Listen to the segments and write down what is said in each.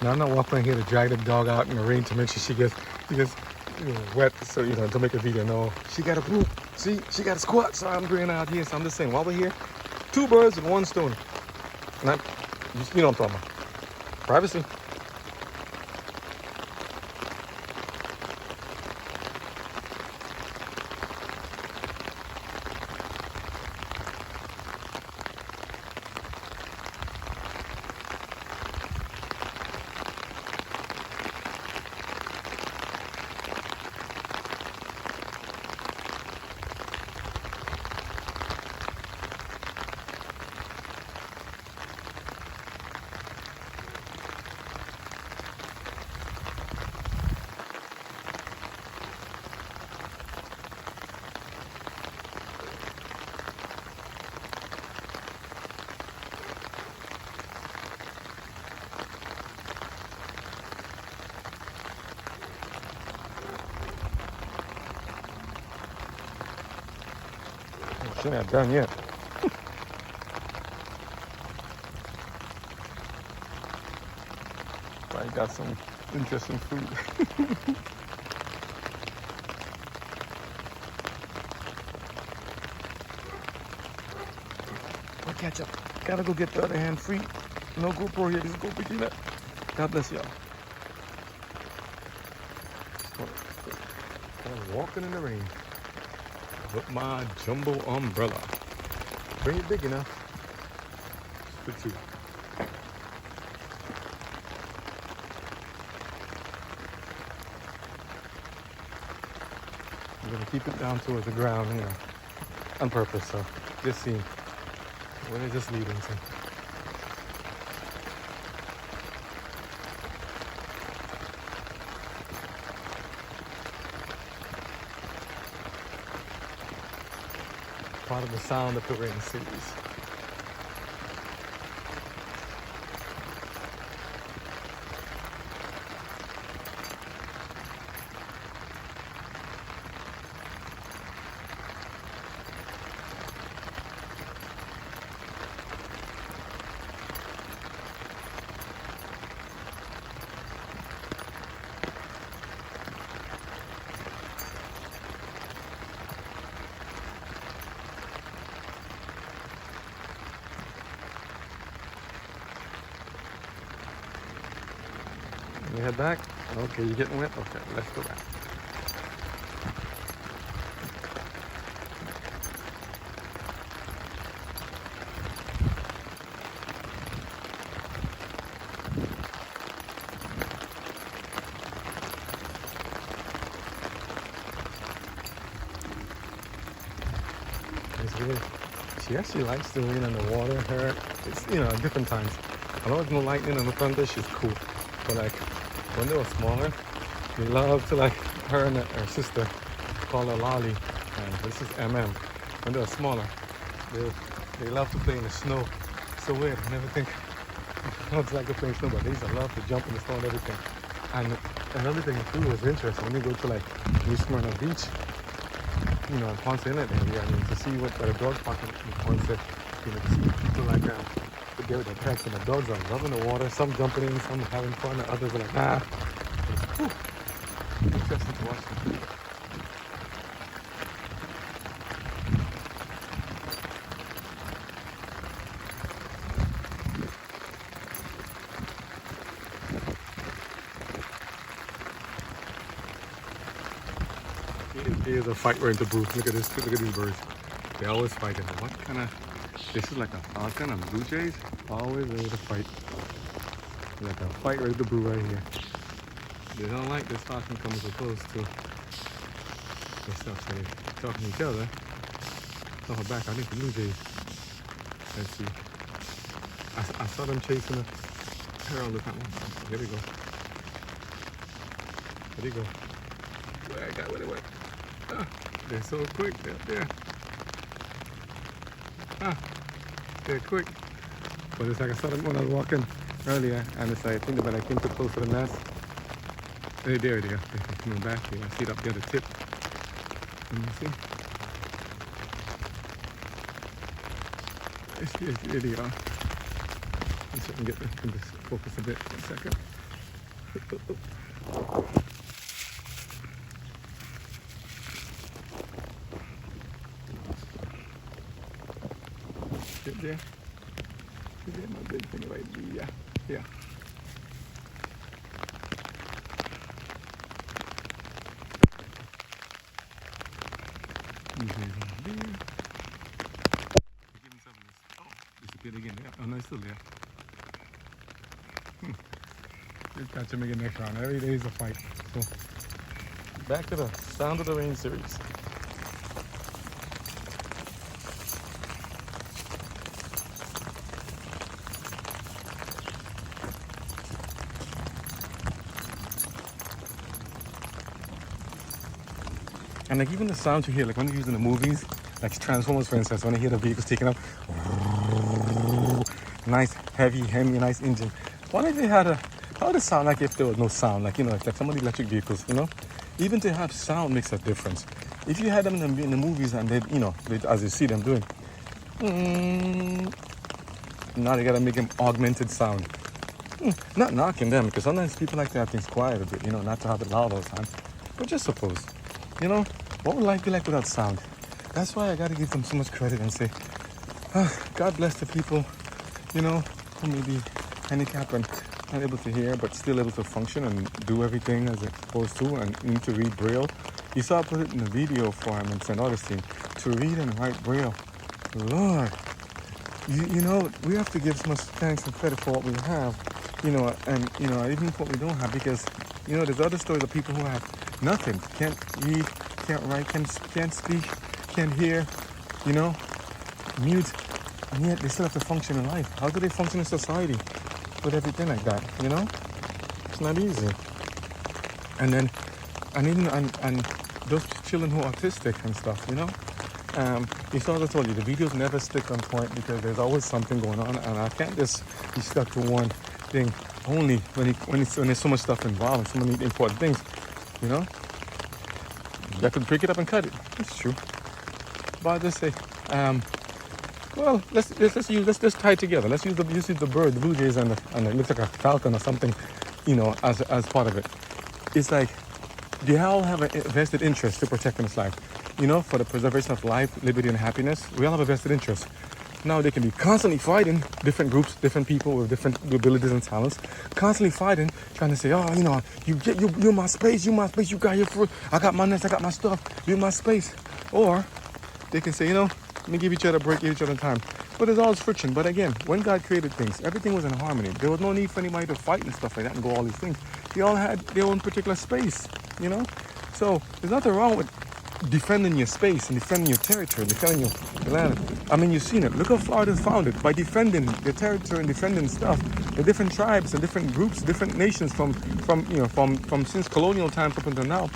Now I'm not walking here to drag the dog out in the rain to make sure she gets wet, so to make a video. No, she got a poop. See, she got a squat, so I'm bringing her out here. So I'm just saying, while we're here, 2 birds with 1 stone. And you know what I'm talking about. Privacy. She's not done yet. I got some interesting food. I'll catch up. Gotta go get the other hand free. No GoPro here. This is GoPro Gina. God bless y'all. I'm walking in the rain with my jumbo umbrella. Bring it big enough for 2. I'm gonna keep it down towards the ground, on purpose. So just see where it's just leading to. Part of the sound of the rain series. You head back? Okay, you getting wet? Okay, let's go back. She actually likes the rain and the water. It's different times. I know there's no lightning on the front there, she's cool. But like when they were smaller, they love to her and her sister call her Lolly, and this is MM. When they were smaller, they love to play in the snow. So weird. I never think dogs like to play in snow, but they used to love to jump in the snow and everything. And another thing too was interesting when you go to New Smyrna Beach, Ponce Inlet area, to see what the dog park in Ponce, to see people like that. There with their pets, and the dogs are loving the water. Some jumping in, some having fun, and others are like, nah. It's interesting to watch them. Here's a fight right in the booth. Look at this. Look at these birds. They're always fighting. What kind of? This is like a falcon and blue jays. Always ready to fight. Like a fight right in the booth right here. They don't like this falcon coming so close to the stuff. So they're talking to each other. So her back. I think the blue jays. Let's see. I saw them chasing a parrot. Look at one. Here we go. There you go. Where I got where they went. They're so quick. They're up there. They're quick. But it's like I saw them when I was walking earlier, and it's like I think when I came too close to the nest. There they are. They're coming back here. I see it up there, the tip. Let me see. Here they are. Let's see if I can just focus a bit for a second. Get there. Get my big thing right there. Yeah. Disappeared again. Yeah. Oh no, it's still there. Just catch him again next round. Every day is a fight. So back to the Sound of the Rain series. And like even the sounds you hear, like when they're using the movies, like Transformers for instance, when they hear the vehicles taking up, nice heavy, nice engine. What if they had how would it sound like if there was no sound? Like, you know, like some of the electric vehicles, you know? Even to have sound makes a difference. If you had them in the movies and they, you know, as you see them doing, now they gotta make them augmented sound. Not knocking them, because sometimes people like to have things quiet a bit, you know, not to have it loud all the time. But just suppose, you know, what would life be like without sound? That's why I gotta give them so much credit and say, God bless the people, you know, who may be handicapped and not able to hear, but still able to function and do everything as it's supposed to, and need to read Braille. You saw I put it in the video for him in St. Augustine, to read and write Braille. Lord, you know, we have to give so much thanks and credit for what we have, you know, and, you know, even for what we don't have, because, you know, there's other stories of people who have nothing, can't read, can't write, can't speak, can't hear, you know, mute, and yet they still have to function in life. How do they function in society with everything like that, you know? It's not easy. And then, and even, and those children who are autistic and stuff, you know? You saw, as I told you, the videos never stick on point because there's always something going on, and I can't just be stuck to one thing only when there's so much stuff involved and so many important things, you know? You have to break it up and cut it. That's true. But I just say, well, let's just tie it together. Let's use the bird, the blue jays, and it looks like a falcon or something, you know, as part of it. It's like they all have a vested interest to protecting this life, you know, for the preservation of life, liberty, and happiness. We all have a vested interest. Now they can be constantly fighting, different groups, different people with different abilities and talents, constantly fighting, trying to say, oh, you know, you're my space, you got your fruit, I got my nest, I got my stuff, you're my space. Or they can say, you know, let me give each other a break, give each other time. But there's always friction. But again, when God created things, everything was in harmony. There was no need for anybody to fight and stuff like that and go all these things. They all had their own particular space, you know? So there's nothing wrong with defending your space and defending your territory, defending your land. I mean, you've seen it. Look how Florida's founded by defending their territory and defending stuff. The different tribes and different groups, different nations from since colonial times up until now.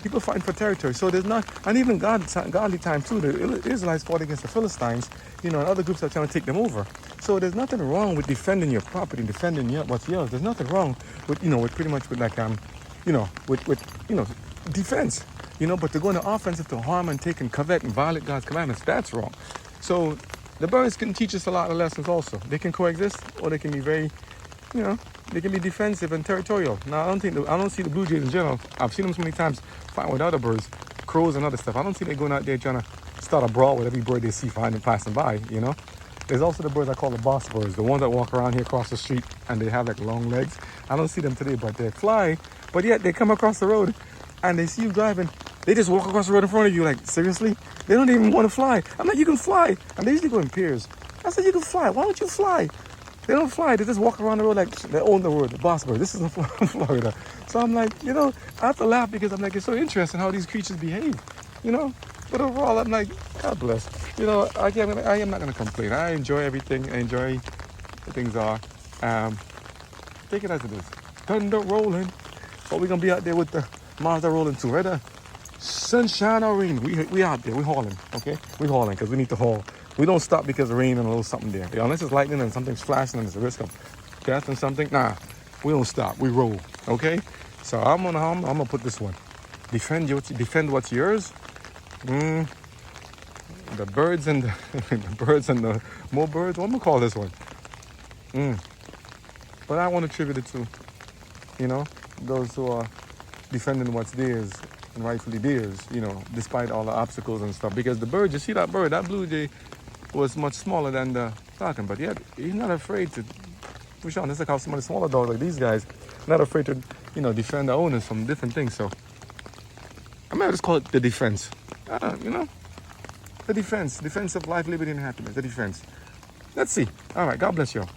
People fighting for territory. So there's not, and even godly times too, the Israelites fought against the Philistines, you know, and other groups are trying to take them over. So there's nothing wrong with defending your property, defending what's yours. There's nothing wrong with, you know, with pretty much with like, you know, with you know, defense, you know, but to go into offensive to harm and take and covet and violate God's commandments, that's wrong. So the birds can teach us a lot of lessons also. They can coexist, or they can be very, you know, they can be defensive and territorial. Now, I don't see the blue jays in general. I've seen them so many times fighting with other birds, crows and other stuff. I don't see them going out there trying to start a brawl with every bird they see passing by, you know. There's also the birds I call the boss birds, the ones that walk around here across the street and they have like long legs. I don't see them today, but they fly. But yet they come across the road and they see you driving. They just walk across the road in front of you, like, seriously? They don't even want to fly. I'm like, you can fly. And they usually go in pairs. I said, you can fly. Why don't you fly? They don't fly. They just walk around the road like they own the world. The boss bird. This is in Florida. So I'm like, you know, I have to laugh because I'm like, it's so interesting how these creatures behave, you know. But overall, I'm like, God bless. You know, I am not going to complain. I enjoy everything. I enjoy the things are. Take it as it is. Thunder rolling. But we're going to be out there with the Mazda rolling too. Right? Sunshine or rain. We out there. We're hauling. Okay? We're hauling because we need to haul. We don't stop because of rain and a little something there. Unless it's lightning and something's flashing and there's a risk of death and something. Nah, we don't stop. We roll. Okay? So I'm gonna put this one. Defend what's yours. The birds and the birds and the more birds. What am I gonna call this one? But I want to attribute it to, you know, those who are defending what's theirs and rightfully theirs, you know, despite all the obstacles and stuff. Because the bird, you see that bird, that blue jay was much smaller than the falcon, but yet he's not afraid to push on. It's like how some of the smaller dogs, like these guys, not afraid to, you know, defend their owners from different things. So I might just call it the defense. You know, the defense of life, liberty, and happiness. The defense. Let's see. All right. God bless you all.